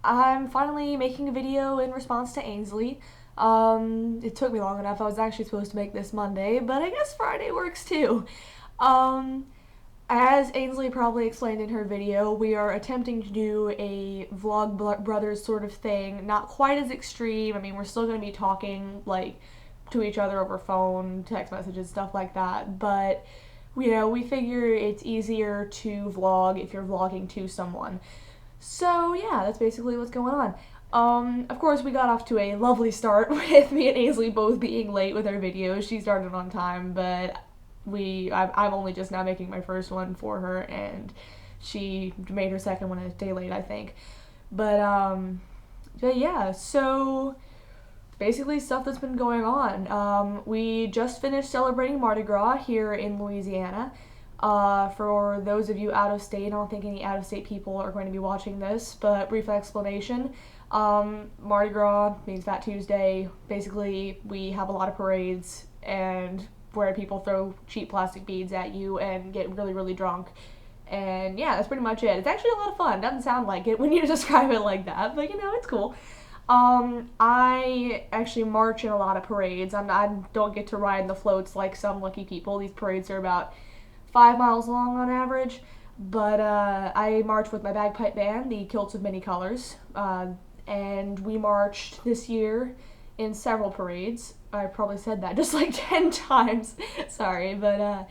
I'm finally making a video in response to Ainsley. It took me long enough. I was actually supposed to make this Monday, but I guess Friday works too. Um, as Ainsley probably explained in her video, we are attempting to do a brothers sort of thing. Not quite as extreme. I mean, we're still going to be talking like to each other over phone, text messages, stuff like that. But we figure it's easier to vlog if you're vlogging to someone. So yeah, that's basically what's going on. Of course, we got off to a lovely start with me and Ainsley both being late with our videos. She started on time, but I'm only just now making my first one for her, and she made her second one a day late, I think. But yeah, so basically stuff that's been going on. We just finished celebrating Mardi Gras here in Louisiana. For those of you out of state, I don't think any out of state people are going to be watching this, but brief explanation. Mardi Gras means Fat Tuesday. Basically, we have a lot of parades and where people throw cheap plastic beads at you and get really, really drunk. And yeah, that's pretty much it. It's actually a lot of fun. Doesn't sound like it when you describe it like that, but it's cool. I actually march in a lot of parades. I don't get to ride in the floats like some lucky people. These parades are about 5 miles long on average. But I march with my bagpipe band, the Kilts of Many Colors, and we marched this year in several parades. I probably said that just like 10 times. Sorry, but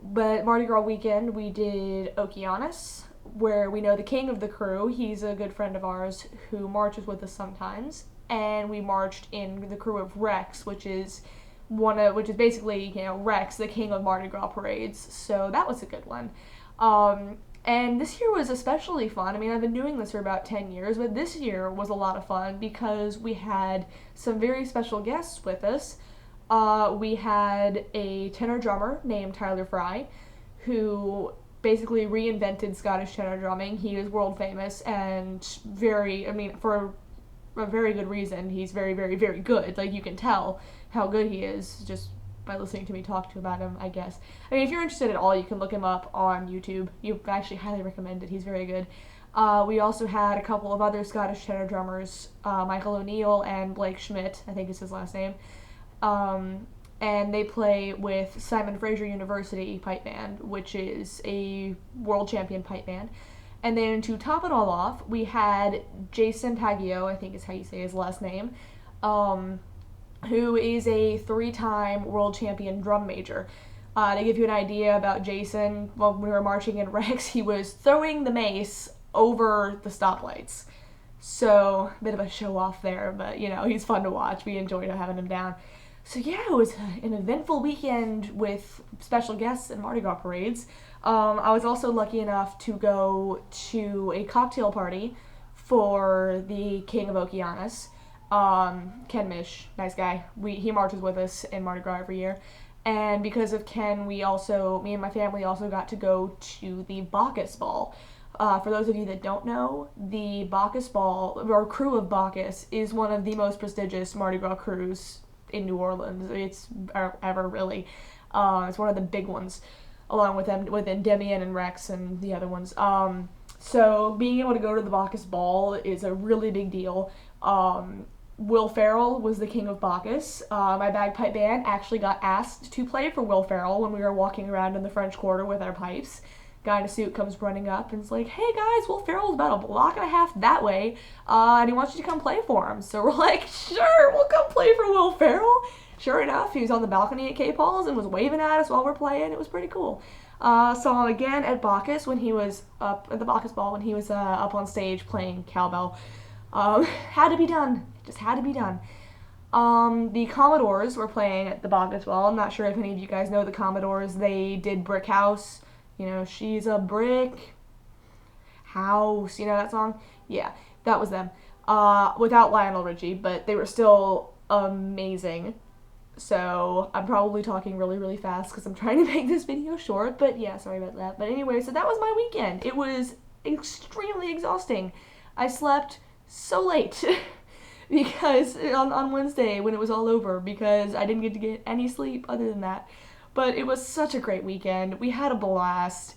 Mardi Gras weekend we did Okeanos, where we know the king of the crew. He's a good friend of ours who marches with us sometimes, and we marched in the crew of Rex, which is basically Rex, the king of Mardi Gras parades. So that was a good one. And this year was especially fun. I mean, I've been doing this for about 10 years, but this year was a lot of fun because we had some very special guests with us. We had a tenor drummer named Tyler Fry, who basically reinvented Scottish tenor drumming. He is world famous and for a very good reason. He's very, very, very good. Like, you can tell how good he is just by listening to me talk to about him, I guess. I mean, if you're interested at all, you can look him up on YouTube. You actually highly recommend it. He's very good. We also had a couple of other Scottish tenor drummers, Michael O'Neill and Blake Schmidt, I think is his last name. And they play with Simon Fraser University Pipe Band, which is a world champion pipe band. And then to top it all off, we had Jason Taggio, I think is how you say his last name, who is a 3-time world champion drum major. To give you an idea about Jason, when we were marching in Rex, he was throwing the mace over the stoplights. So, a bit of a show off there, but he's fun to watch. We enjoyed having him down. So yeah, it was an eventful weekend with special guests and Mardi Gras parades. I was also lucky enough to go to a cocktail party for the King of Okeanos. Ken Mish, nice guy. He marches with us in Mardi Gras every year. And because of Ken, me and my family also got to go to the Bacchus Ball. For those of you that don't know, the Bacchus Ball, or crew of Bacchus, is one of the most prestigious Mardi Gras crews in New Orleans. It's ever really. It's one of the big ones, along with Endymion and Rex and the other ones. So being able to go to the Bacchus Ball is a really big deal. Will Ferrell was the king of Bacchus. My bagpipe band actually got asked to play for Will Ferrell when we were walking around in the French Quarter with our pipes. Guy in a suit comes running up and is like, "Hey guys, Will Ferrell's about a block and a half that way, and he wants you to come play for him." So we're like, "Sure, we'll come play for Will Ferrell." Sure enough, he was on the balcony at K-Paul's and was waving at us while we're playing. It was pretty cool. Saw him again at Bacchus when he was up at the Bacchus Ball when he was up on stage playing cowbell. Had to be done. Just had to be done. The Commodores were playing at the Bacchus Ball. I'm not sure if any of you guys know the Commodores. They did Brick House. She's a brick house. You know that song? Yeah, that was them. Without Lionel Richie, but they were still amazing. So I'm probably talking really, really fast because I'm trying to make this video short. But yeah, sorry about that. But anyway, so that was my weekend. It was extremely exhausting. I slept so late because on Wednesday when it was all over because I didn't get to get any sleep other than that. But it was such a great weekend. We had a blast.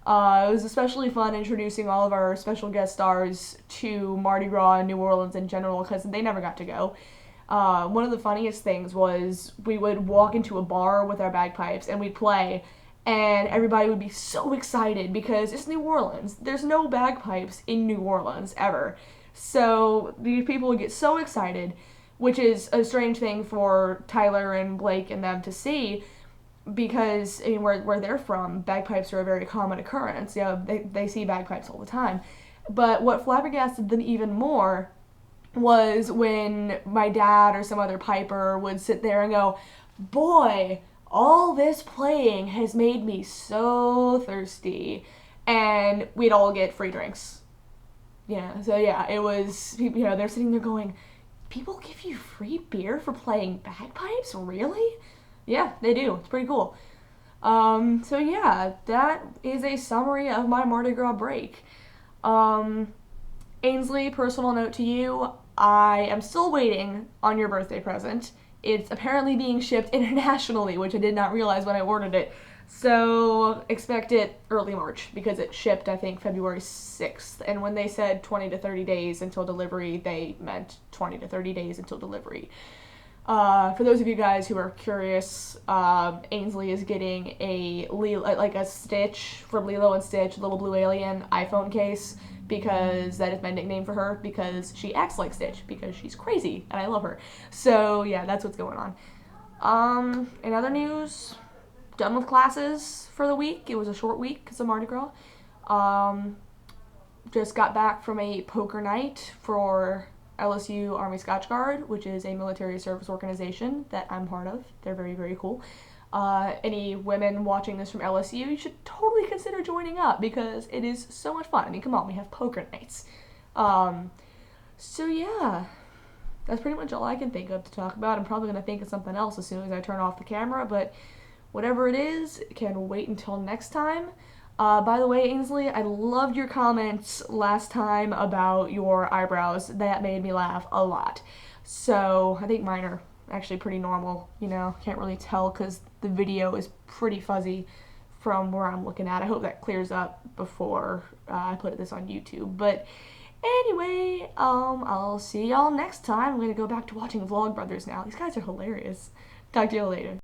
It was especially fun introducing all of our special guest stars to Mardi Gras and New Orleans in general because they never got to go. One of the funniest things was we would walk into a bar with our bagpipes and we'd play, and everybody would be so excited because it's New Orleans. There's no bagpipes in New Orleans ever. So these people would get so excited, which is a strange thing for Tyler and Blake and them to see because I mean, where they're from, bagpipes are a very common occurrence. You know, they see bagpipes all the time. But what flabbergasted them even more was when my dad or some other piper would sit there and go, boy, all this playing has made me so thirsty. And we'd all get free drinks. Yeah, so yeah, it was, you know, they're sitting there going, people give you free beer for playing bagpipes? Really? Yeah, they do. It's pretty cool. So yeah, that is a summary of my Mardi Gras break. Ainsley, personal note to you, I am still waiting on your birthday present. It's apparently being shipped internationally, which I did not realize when I ordered it. So expect it early March because it shipped, I think, February 6th. And when they said 20 to 30 days until delivery, they meant 20 to 30 days until delivery. For those of you guys who are curious, Ainsley is getting a Stitch from Lilo and Stitch, Little Blue Alien iPhone case, because that is my nickname for her, because she acts like Stitch, because she's crazy, and I love her. So, yeah, that's what's going on. In other news, done with classes for the week. It was a short week because of Mardi Gras. Just got back from a poker night for LSU Army Scotch Guard, which is a military service organization that I'm part of. They're very, very cool. Any women watching this from LSU, you should totally consider joining up because it is so much fun. I mean, come on, we have poker nights. So yeah, that's pretty much all I can think of to talk about. I'm probably going to think of something else as soon as I turn off the camera, but whatever it is, can wait until next time. By the way, Ainsley, I loved your comments last time about your eyebrows. That made me laugh a lot. So I think mine are actually pretty normal, you know, can't really tell because the video is pretty fuzzy from where I'm looking at. I hope that clears up before I put this on YouTube. But anyway, I'll see y'all next time. I'm going to go back to watching Vlogbrothers now. These guys are hilarious. Talk to you later.